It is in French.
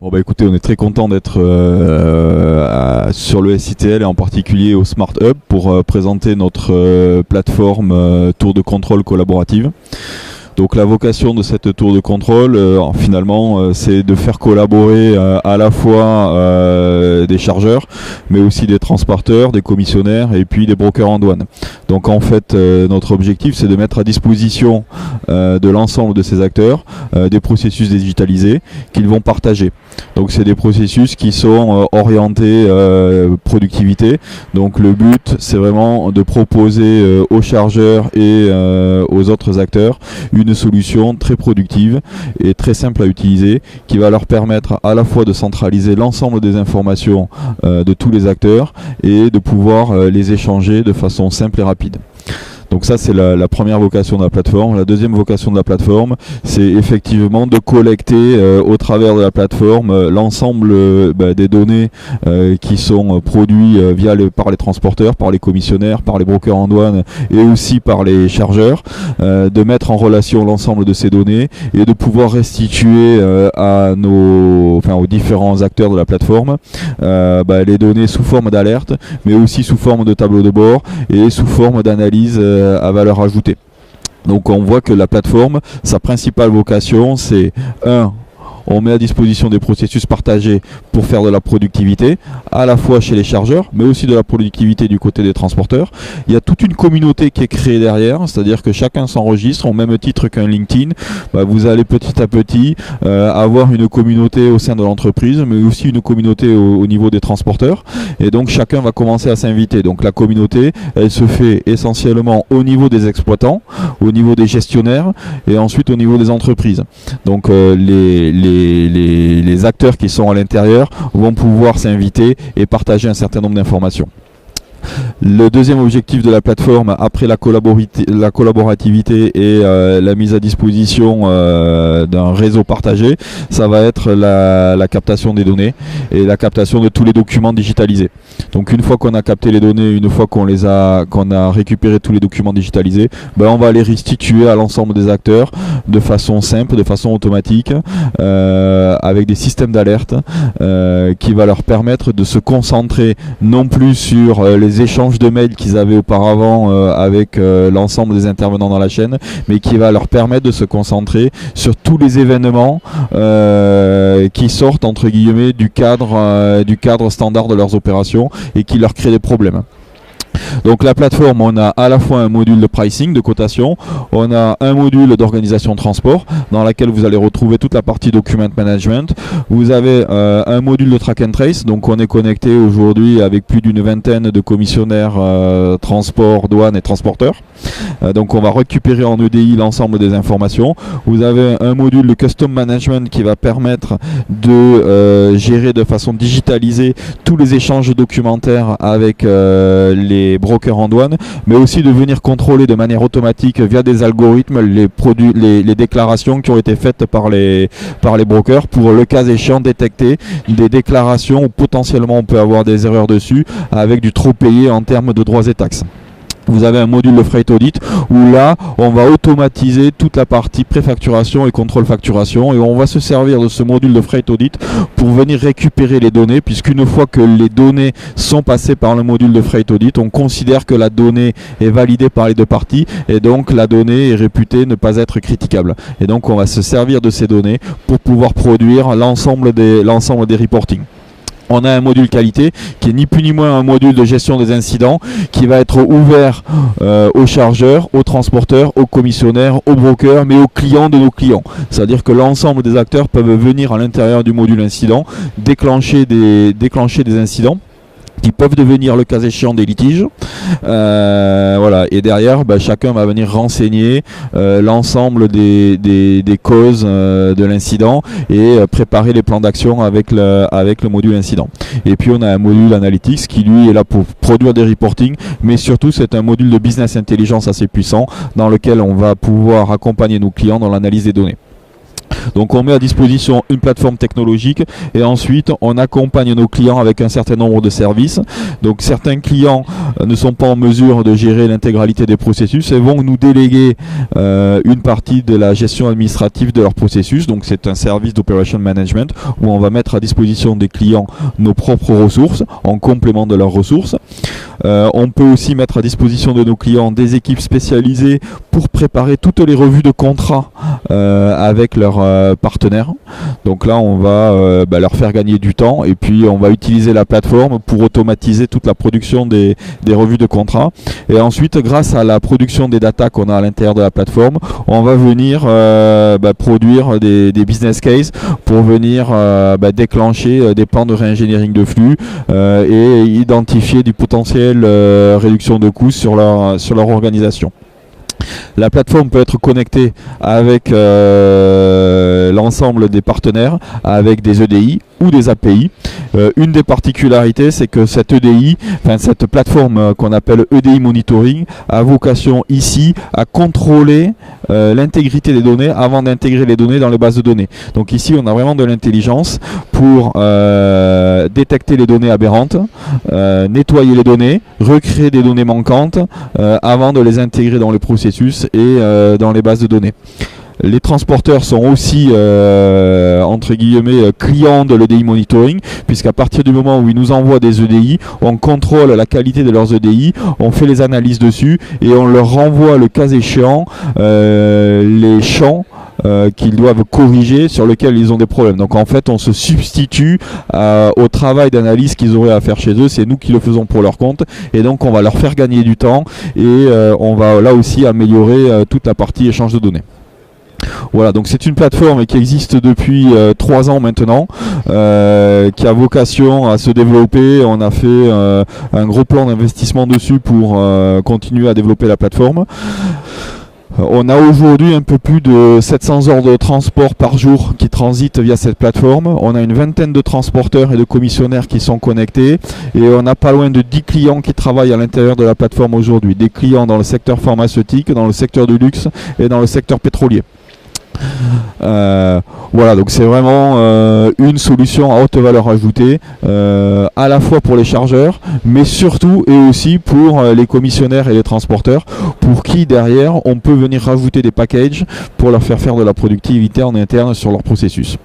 Bon bah écoutez, on est très content d'être sur le SITL et en particulier au Smart Hub pour présenter notre plateforme tour de contrôle collaborative. Donc la vocation de cette tour de contrôle, finalement, c'est de faire collaborer à la fois des chargeurs, mais aussi des transporteurs, des commissionnaires et puis des brokers en douane. Donc en fait, notre objectif, c'est de mettre à disposition de l'ensemble de ces acteurs des processus digitalisés qu'ils vont partager. Donc c'est des processus qui sont orientés productivité. Donc le but, c'est vraiment de proposer aux chargeurs et aux autres acteurs une solution très productive et très simple à utiliser qui va leur permettre à la fois de centraliser l'ensemble des informations de tous les acteurs et de pouvoir les échanger de façon simple et rapide. Donc ça, c'est la première vocation de la plateforme. La deuxième vocation de la plateforme, c'est effectivement de collecter au travers de la plateforme l'ensemble des données qui sont produites par les transporteurs, par les commissionnaires, par les brokers en douane et aussi par les chargeurs, de mettre en relation l'ensemble de ces données et de pouvoir restituer aux différents acteurs de la plateforme les données sous forme d'alerte, mais aussi sous forme de tableau de bord et sous forme d'analyse à valeur ajoutée. Donc on voit que la plateforme, sa principale vocation, c'est on met à disposition des processus partagés pour faire de la productivité, à la fois chez les chargeurs, mais aussi de la productivité du côté des transporteurs. Il y a toute une communauté qui est créée derrière, c'est-à-dire que chacun s'enregistre au même titre qu'un LinkedIn. Vous allez petit à petit avoir une communauté au sein de l'entreprise, mais aussi une communauté au niveau des transporteurs. Et donc chacun va commencer à s'inviter. Donc la communauté, elle se fait essentiellement au niveau des exploitants, au niveau des gestionnaires et ensuite au niveau des entreprises. Donc les acteurs qui sont à l'intérieur vont pouvoir s'inviter et partager un certain nombre d'informations. Le deuxième objectif de la plateforme, après la collaborativité et la mise à disposition d'un réseau partagé, ça va être la captation des données et la captation de tous les documents digitalisés. Donc une fois qu'on a capté les données, une fois qu'on a récupéré tous les documents digitalisés, on va les restituer à l'ensemble des acteurs de façon simple, de façon automatique, avec des systèmes d'alerte qui va leur permettre de se concentrer non plus sur les échanges de mails qu'ils avaient auparavant avec l'ensemble des intervenants dans la chaîne, mais qui va leur permettre de se concentrer sur tous les événements qui sortent entre guillemets du cadre standard de leurs opérations et qui leur créent des problèmes. Donc la plateforme, on a à la fois un module de pricing, de cotation, on a un module d'organisation de transport dans lequel vous allez retrouver toute la partie document management. Vous avez un module de track and trace, donc on est connecté aujourd'hui avec plus d'une vingtaine de commissionnaires transport, douane et transporteurs. Donc on va récupérer en EDI l'ensemble des informations. Vous avez un module de custom management qui va permettre de gérer de façon digitalisée tous les échanges documentaires avec les brokers en douane, mais aussi de venir contrôler de manière automatique via des algorithmes les déclarations qui ont été faites par les brokers pour, le cas échéant, détecter des déclarations où potentiellement on peut avoir des erreurs dessus avec du trop payé en termes de droits et taxes. Vous avez un module de freight audit où là on va automatiser toute la partie préfacturation et contrôle facturation, et on va se servir de ce module de freight audit pour venir récupérer les données, puisqu'une fois que les données sont passées par le module de freight audit, on considère que la donnée est validée par les deux parties et donc la donnée est réputée ne pas être critiquable. Et donc on va se servir de ces données pour pouvoir produire l'ensemble des reportings. On a un module qualité qui est ni plus ni moins un module de gestion des incidents qui va être ouvert aux chargeurs, aux transporteurs, aux commissionnaires, aux brokers, mais aux clients de nos clients. C'est-à-dire que l'ensemble des acteurs peuvent venir à l'intérieur du module incident, déclencher des incidents qui peuvent devenir, le cas échéant, des litiges. Et derrière, chacun va venir renseigner l'ensemble des causes de l'incident et préparer les plans d'action avec le module incident. Et puis on a un module analytics qui lui est là pour produire des reportings, mais surtout c'est un module de business intelligence assez puissant dans lequel on va pouvoir accompagner nos clients dans l'analyse des données. Donc on met à disposition une plateforme technologique et ensuite on accompagne nos clients avec un certain nombre de services. Donc certains clients ne sont pas en mesure de gérer l'intégralité des processus et vont nous déléguer une partie de la gestion administrative de leur processus. Donc c'est un service d'operation management où on va mettre à disposition des clients nos propres ressources en complément de leurs ressources. On peut aussi mettre à disposition de nos clients des équipes spécialisées pour préparer toutes les revues de contrat avec leurs partenaires. Donc là on va leur faire gagner du temps et puis on va utiliser la plateforme pour automatiser toute la production des revues de contrat. Et ensuite, grâce à la production des data qu'on a à l'intérieur de la plateforme, on va venir produire des business cases pour venir déclencher des plans de réingénierie de flux et identifier du potentiel réduction de coûts sur leur organisation. La plateforme peut être connectée avec l'ensemble des partenaires, avec des EDI ou des API. Une des particularités, c'est que cette EDI, cette plateforme qu'on appelle EDI Monitoring, a vocation ici à contrôler l'intégrité des données avant d'intégrer les données dans les bases de données. Donc ici, on a vraiment de l'intelligence pour détecter les données aberrantes, nettoyer les données, recréer des données manquantes avant de les intégrer dans les processus et dans les bases de données. Les transporteurs sont aussi entre guillemets clients de l'EDI Monitoring, puisqu'à partir du moment où ils nous envoient des EDI, on contrôle la qualité de leurs EDI, on fait les analyses dessus et on leur renvoie le cas échéant les champs qu'ils doivent corriger, sur lesquels ils ont des problèmes. Donc en fait on se substitue au travail d'analyse qu'ils auraient à faire chez eux, c'est nous qui le faisons pour leur compte et donc on va leur faire gagner du temps et on va là aussi améliorer toute la partie échange de données. Voilà, donc c'est une plateforme qui existe depuis 3 ans maintenant, qui a vocation à se développer. On a fait un gros plan d'investissement dessus pour continuer à développer la plateforme. On a aujourd'hui un peu plus de 700 heures de transport par jour qui transitent via cette plateforme. On a une vingtaine de transporteurs et de commissionnaires qui sont connectés et on a pas loin de 10 clients qui travaillent à l'intérieur de la plateforme aujourd'hui. Des clients dans le secteur pharmaceutique, dans le secteur du luxe et dans le secteur pétrolier. Voilà, donc c'est vraiment une solution à haute valeur ajoutée, à la fois pour les chargeurs, mais surtout et aussi pour les commissionnaires et les transporteurs, pour qui derrière on peut venir rajouter des packages pour leur faire de la productivité en interne sur leur processus.